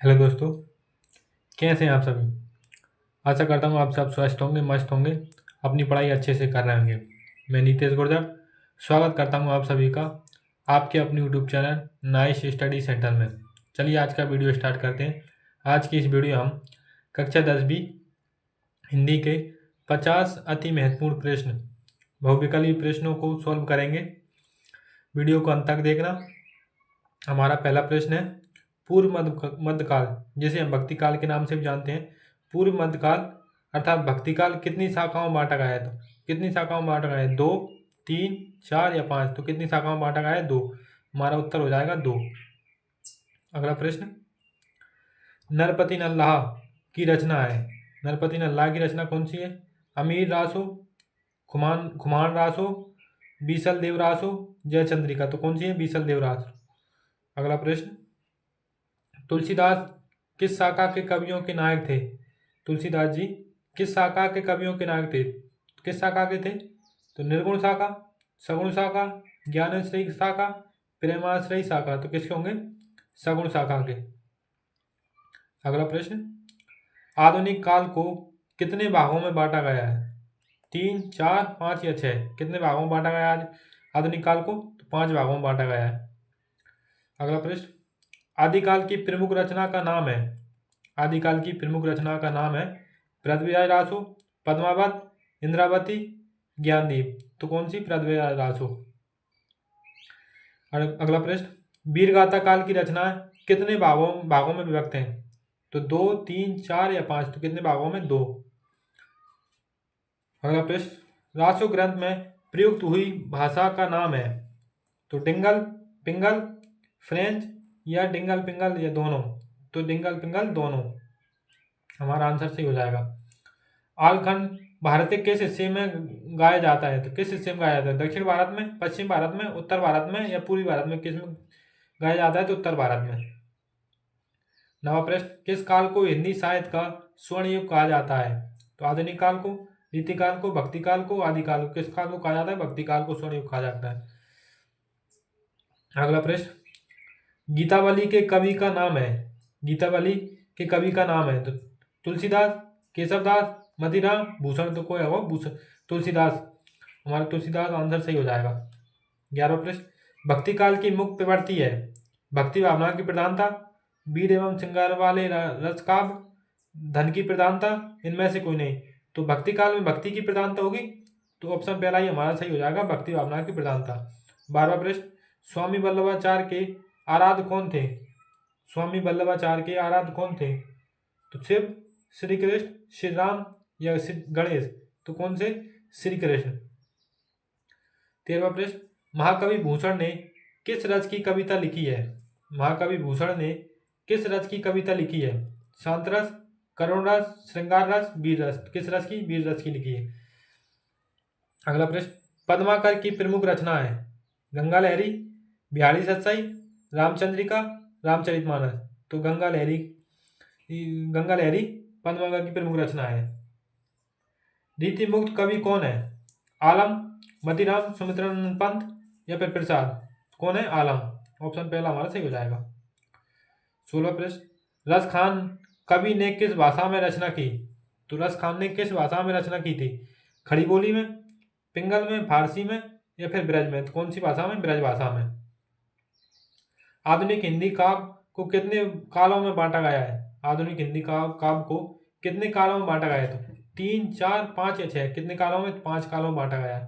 Hello दोस्तों, कैसे हैं आप सभी। आशा करता हूँ आप सब स्वस्थ होंगे, मस्त होंगे, अपनी पढ़ाई अच्छे से कर रहे होंगे। मैं नीतेश गुर्जर स्वागत करता हूँ आप सभी का आपके अपने YouTube channel nice study centre में। चलिए आज का वीडियो स्टार्ट करते हैं। आज की इस वीडियो हम कक्षा 10वीं हिंदी के 50 अति महत्वपूर्ण प्रश्न बहुविकल्पी प्रश्नों को सॉल्व करेंगे। वीडियो को अंत तक देखना। हमारा पहला प्रश्न है, पूर्व मध्यकाल जिसे हम भक्तिकाल के नाम से भी जानते हैं। पूर्व मध्यकाल अर्थात भक्तिकाल कितनी शाखाओं में बांटा गया है? तो कितनी शाखाओं में बांटा गया है? 2, 3, 4 या 5? तो कितनी शाखाओं में बांटा गया है? 2। हमारा उत्तर हो जाएगा 2। अगला प्रश्न, नरपति नल्लाह की रचना है। नरपति नल्लाह की रचना कौन सी है? अमीर रासो, खुमान रासो, बीसल देव रासो, जयचंद्रिका। तो कौन सी है? बीसल देव रासो। अगला प्रश्न, तुलसीदास किस शाखा के कवियों के नायक थे? तुलसीदास जी किस शाखा के कवियों के नायक थे? किस शाखा के थे? तो निर्गुण शाखा, सगुण शाखा, ज्ञानाश्रयी शाखा, प्रेमाश्रयी शाखा। तो किसके होंगे? सगुण शाखा के। अगला प्रश्न, आधुनिक काल को कितने भागों में बांटा गया है? 3, 4, 5 या 6? कितने भागों में बांटा गया है आज आधुनिक काल को? तो 5 भागों में बांटा गया है। अगला प्रश्न, आदिकाल की प्रमुख रचना का नाम है। आदिकाल की प्रमुख रचना का नाम है पृथ्वीराज रासो, पद्मावत, इंद्रावती, ज्ञानदीप। तो कौन सी? पृथ्वीराज रासो। अगला प्रश्न, वीरगाथा काल की रचना कितने भागों में विभक्त हैं? तो 2, 3, 4 या 5? तो कितने भागों में? 2। अगला प्रश्न, रासो ग्रंथ में प्रयुक्त हुई भाषा का नाम है। तो डिंगल पिंगल, फ्रेंच या डिंगल पिंगल या दोनों? तो डिंगल पिंगल दोनों। हमारा आंसर सही हो जाएगा। आलखंड भारत के किस हिस्से में गाया जाता है? तो किस हिस्से में गाया जाता है? दक्षिण भारत में, पश्चिम भारत में, उत्तर भारत में या पूर्वी भारत में? किस में गाया जाता है? तो उत्तर भारत में। नवा प्रश्न, किस काल को हिंदी साहित्य का स्वर्ण युग कहा जाता है? तो आधुनिक काल को, रीतिकाल को, भक्ति काल को, आदिकाल को। किस काल को कहा जाता है? भक्ति काल को स्वर्ण युग कहा जाता है। अगला प्रश्न, गीतावली के कवि का नाम है। गीतावली के कवि का नाम है। तो तुलसीदास, केशवदास, मतीराम, भूषण। तो कोई होगा भूषण, तुलसीदास। हमारा तुलसीदास आंसर सही हो जाएगा। 11वां प्रश्न, भक्ति काल की मुख्य प्रवृत्ति है। भक्ति भावना की प्रधानता, वीर एवं श्रृंगार वाले रस काव्य, धन की प्रधानता, इनमें से कोई नहीं। तो भक्ति काल में भक्ति की प्रधानता होगी। तो ऑप्शन पहला ही हमारा सही हो जाएगा, भक्ति भावना की प्रधानता। 12वां प्रश्न, स्वामी वल्लभाचार्य के आराध्य कौन थे? स्वामी वल्लभाचार्य के आराध्य कौन थे? तो शिव, श्री कृष्ण, श्री राम या गणेश? तो कौन से? श्री कृष्ण। 13वां प्रश्न, महाकवि भूषण ने किस रस की कविता लिखी है? महाकवि भूषण ने किस रस की कविता लिखी है? शांत रस, करुण रस, श्रृंगार रस, वीर रस। किस रस की? वीर रस की लिखी है। अगला प्रश्न, पद्माकर की प्रमुख रचना है। गंगा लहरी, बिहारी सतसई, रामचंद्रिका, रामचरितमानस। तो गंगा लहरी पद्माकर की प्रमुख रचना है। रीति मुक्त कवि कौन है? आलम, मतीराम, सुमित्रानंद पंत या फिर प्रसाद? कौन है? आलम। ऑप्शन पहला हमारा सही हो जाएगा। 16वां प्रश्न, रस खान कवि ने किस भाषा में रचना की? तो रस खान ने किस भाषा में रचना की थी? खड़ी बोली में, पिंगल में, फारसी में या फिर ब्रज में? तो कौन सी भाषा में? ब्रज भाषा में। आधुनिक हिंदी काव्य को कितने कालों में बांटा गया है? आधुनिक हिंदी काव्य को कितने कालों में बांटा गया है? तो 3, 4, 5 या 6? कितने कालों में? 5 कालों में बांटा गया है।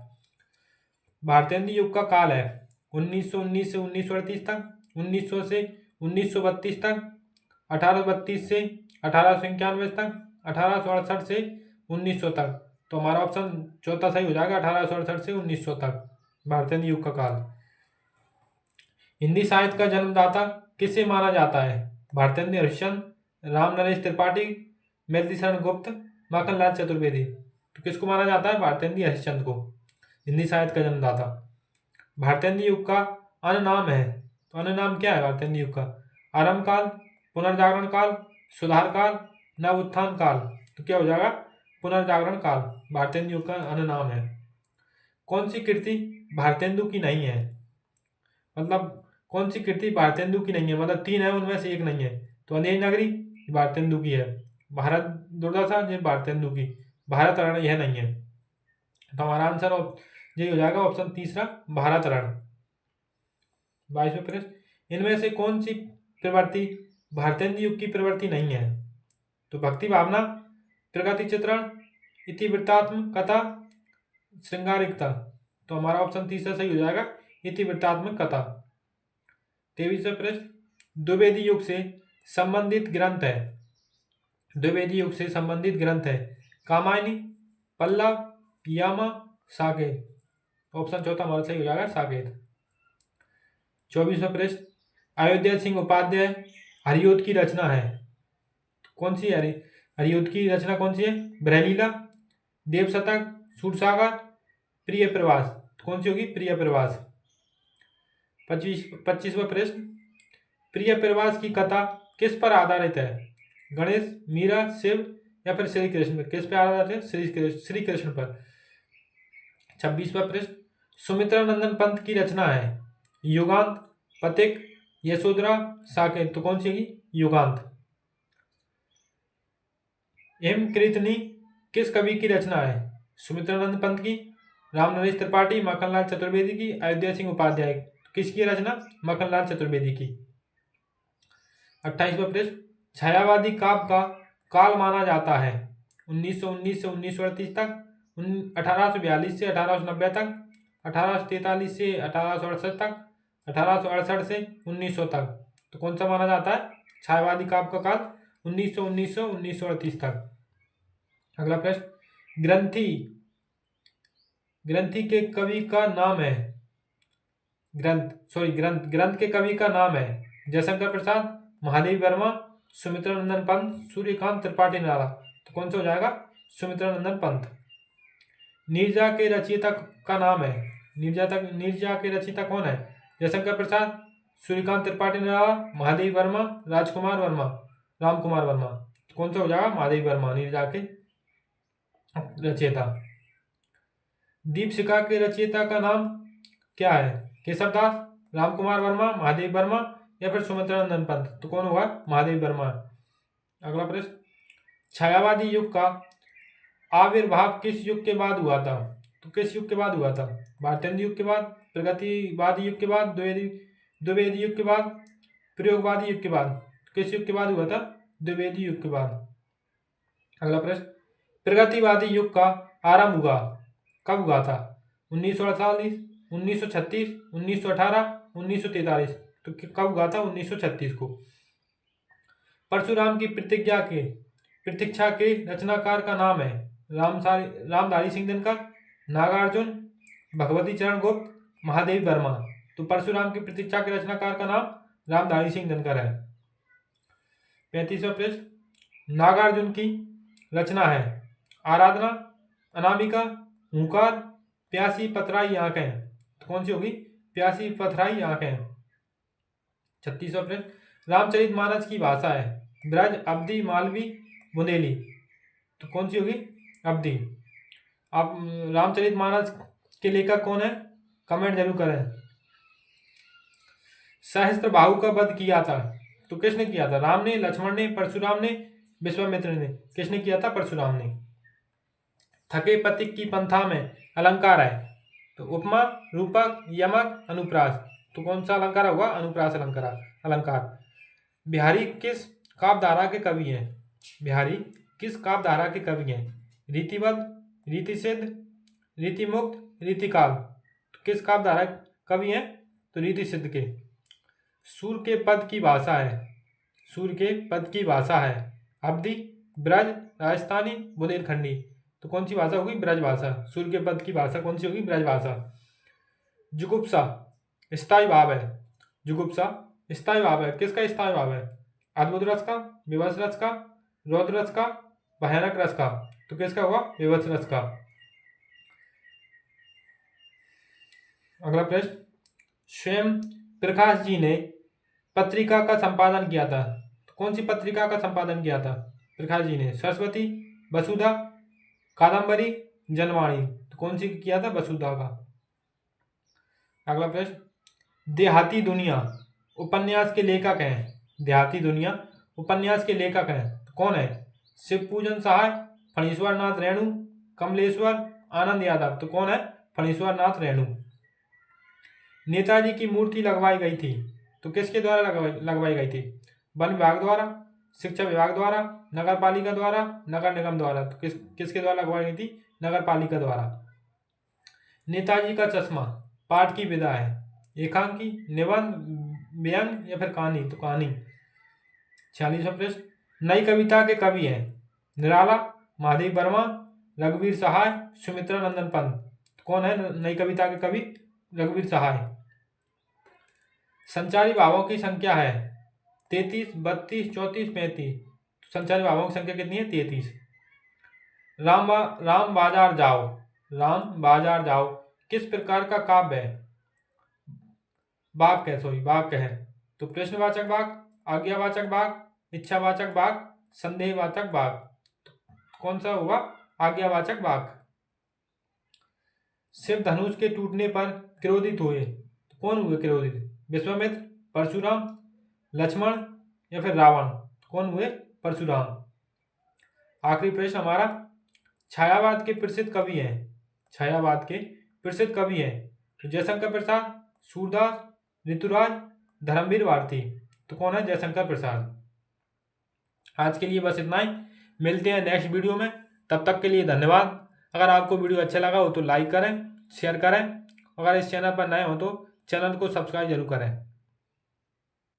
भारतेंदु युग का काल है 1919 से 1938 तक, 1900 से 1932 तक, 1832 से 1891 तक, 1868 से 1900 तक। तो हमारा ऑप्शन चौथा सही हो जाएगा, 1868 से 1900 तक, भारतेंदु युग का काल। हिंदी साहित्य का जन्मदाता किसे माना जाता है? भारतेंदु हरिश्चंद्र, राम नरेश त्रिपाठी, मेदिनीशरण गुप्त, माखनलाल चतुर्वेदी। तो किसको माना जाता है? भारतेंदु हरिश्चंद्र को हिंदी साहित्य का जन्मदाता। भारतेंदु युग का अन्य नाम है। तो अन्य नाम क्या है भारतेंदु युग का? आरंभ काल, पुनर्जागरण काल, सुधार काल, नव उत्थान काल। तो क्या हो जाएगा? पुनर्जागरण काल भारतेंदु युग का अन्य नाम है। कौन सी कृति भारतेंदु की नहीं है? मतलब कौन सी कृति भारतेंदु की नहीं है? मतलब 3 है, उनमें से एक नहीं है। तो अंधेरी नगरी भारतेंदु की है। भारत दुर्दशा ये भारतेंदु की। भारत रण यह नहीं है। तो हमारा आंसर ये हो जाएगा ऑप्शन तीसरा, भारत रण। 22वां प्रश्न, इनमें से कौन सी प्रवृत्ति भारतेंदु युग की प्रवृत्ति नहीं है? तो भक्ति भावना, प्रगति चित्रण, इतिवृत्तात्मक कथा, श्रृंगारिकता। तो हमारा ऑप्शन तीसरा सही हो जाएगा, इतिवृत्तात्मक कथा। 23वां प्रश्न, द्विवेदी युग से संबंधित ग्रंथ है। द्विवेदी युग से संबंधित ग्रंथ है कामायनी, पल्लव, यामा, साकेत। ऑप्शन चौथा हमारा सही हो जाएगा साकेत। 24वां प्रश्न, अयोध्या सिंह उपाध्याय हरियोध की रचना है। कौन सी है हरियोध की रचना? कौन सी है? बृहलीला, देवशतक, सूरसागर, प्रिय प्रवास। कौन सी होगी? प्रिय प्रवास। 25वां प्रश्न, प्रिय प्रवास की कथा किस पर आधारित है? गणेश, मीरा, शिव या फिर श्री कृष्ण? किस पर आधारित है? श्री कृष्ण पर। 26वां प्रश्न, सुमित्रा नंदन पंत की रचना है युगांत, पथिक, यशोधरा, साकेत। तो कौन सी होगी? युगांत। हेमकृतनी किस कवि की रचना है? सुमित्रा नंदन पंत की, राम नरेश त्रिपाठी, माखनलाल चतुर्वेदी की, अयोध्या सिंह उपाध्याय। किसकी रचना? माखनलाल चतुर्वेदी की। 28वां प्रश्न, छायावादी काव्य का काल माना जाता है 1919 से 1938 तक, 1842 से 1890 तक, 1843 से 1868 तक, 1868 से 1900 तक। तो कौन सा माना जाता है छायावादी काव्य का काल? 1919 से 1938 तक। अगला प्रश्न, ग्रंथि के कवि का नाम है ग्रंथ के कवि का नाम है जयशंकर प्रसाद, महादेवी वर्मा, सुमित्रा नंदन पंत, सूर्यकांत त्रिपाठी नारा। तो कौन सा हो जाएगा? सुमित्रा नंदन पंत। नीरजा के रचयिता का नाम है नीरजा के रचयिता कौन है? जयशंकर प्रसाद, सूर्यकांत त्रिपाठी नारा, महादेवी वर्मा, राजकुमार वर्मा, रामकुमार वर्मा। तो कौन सा हो जाएगा? महादेवी वर्मा नीरजा के रचयिता। दीपशिखा के रचयिता का नाम क्या है? केशवदास, रामकुमार वर्मा, महादेवी वर्मा या फिर सुमित्रा नंदन पंत। तो कौन होगा? महादेवी वर्मा। अगला प्रश्न, छायावादी युग का आविर्भाव किस युग के बाद हुआ था? तो किस युग के बाद हुआ था? भारतेंदु युग के बाद, प्रगतिवादी युग के बाद, द्विवेदी युग के बाद, प्रयोगवादी युग के बाद। किस युग के बाद हुआ था? द्विवेदी युग के बाद। अगला प्रश्न, प्रगतिवादी युग का आरंभ हुआ कब हुआ था? 1948, 1936, 1918, 1943। तो कब हुआ था? 1936 को। परशुराम की प्रतीक्षा के रचनाकार का नाम है रामधारी सिंह दिनकर, नागार्जुन, भगवती चरण गुप्त, महादेवी वर्मा। तो परशुराम की प्रतीक्षा के रचनाकार का नाम रामधारी सिंह दिनकर है। 35वां प्रश्न, नागार्जुन की रचना है आराधना, अनामिका, हुंकार, प्यासी पथराई आंखें। तो कौन सी होगी? प्यासी पथराई आंखें। 36वां प्रश्न, रामचरितमानस की भाषा है ब्रज, अवधी, मालवी, बुंदेली। तो कौन सी होगी? अवधी। आप रामचरितमानस के लेखक कौन है? कमेंट जरूर करें। सहस्त्रबाहु का वध किया था तो किसने किया था? राम ने, लक्ष्मण ने, परशुराम ने, विश्वामित्र ने। किसने किया था? परशुराम ने। थके पथिक की पंथा में अलंकार है तो उपमा, रूपक, यमक, अनुप्रास। तो कौन सा अलंकार होगा? अनुप्रास अलंकार। बिहारी किस काव्यधारा के कवि हैं? बिहारी किस काव्यधारा के कवि हैं? रीतिबद्ध, रीतिसिद्ध, रीतिमुक्त, रीतिकाल। तो किस काव्यधारा कवि हैं? तो रीतिसिद्ध के। सूर्य के पद की भाषा है अवधी, ब्रज, राजस्थानी, बुंदेलखंडी। तो कौन सी भाषा होगी? ब्रज भाषा। सूर्य के पद की भाषा कौन सी होगी? ब्रज भाषा। जुगुप्सा स्थायी भाव है किसका स्थायी भाव है? अद्भुत रस का, विभत्स रस का, रौद्र रस का, भयानक रस का। तो किसका होगा? विभत्स रस का। अगला प्रश्न, स्वयं प्रकाश जी ने पत्रिका का संपादन किया था तो कौन सी पत्रिका का संपादन किया था प्रकाश जी ने? सरस्वती, वसुधा, कादम्बरी, जनवाणी। तो कौन सी किया था? वसुधा का। अगला प्रश्न, देहाती दुनिया उपन्यास के लेखक हैं। देहाती दुनिया उपन्यास के लेखक हैं तो कौन है? शिवपूजन सहाय, फणीश्वर नाथ रेणु, कमलेश्वर, आनंद यादव। तो कौन है? फणीश्वर नाथ रेणु। नेताजी की मूर्ति लगवाई गई थी तो किसके द्वारा लगवाई गई थी? वन विभाग द्वारा, शिक्षा विभाग द्वारा, नगर पालिका द्वारा, नगर निगम द्वारा। तो किसके द्वारा लगवाई गई थी? नगर पालिका द्वारा। नेताजी का चश्मा पाठ की विधा है? एकांकी, निबंध, व्यंग या फिर कहानी? तो कहानी। 46वां प्रश्न, नई कविता के कवि हैं? निराला, महादेव वर्मा, रघुवीर सहाय, सुमित्रा नंदन पंत। कौन है नई कविता के कवि? रघुवीर सहाय। संचारी भावों की संख्या है? 33, 32, 34, 35। संचारी भावों की संख्या कितनी है? 33। राम बाजार जाओ, राम बाजार जाओ किस प्रकार का काव्य है? वाक्य है। तो प्रश्नवाचक वाक्य, आज्ञावाचक वाक्य, इच्छावाचक वाक्य, संदेहवाचक वाक्य। कौन सा होगा? आज्ञावाचक वाक्य। शिव धनुष के टूटने पर क्रोधित हुए तो कौन हुए क्रोधित? विश्वामित्र, परशुराम, लक्ष्मण या फिर रावण। कौन हुए? परशुराम। आखिरी प्रश्न हमारा, छायावाद के प्रसिद्ध कवि हैं? छायावाद के प्रसिद्ध कवि हैं तो जयशंकर प्रसाद, सूरदास, ऋतुराज, धर्मवीर भारती। तो कौन है? जयशंकर प्रसाद। आज के लिए बस इतना ही, मिलते हैं नेक्स्ट वीडियो में। तब तक के लिए धन्यवाद। अगर आपको वीडियो अच्छा लगा हो तो लाइक करें, शेयर करें। अगर इस चैनल पर नए हो तो चैनल को सब्सक्राइब जरूर करें।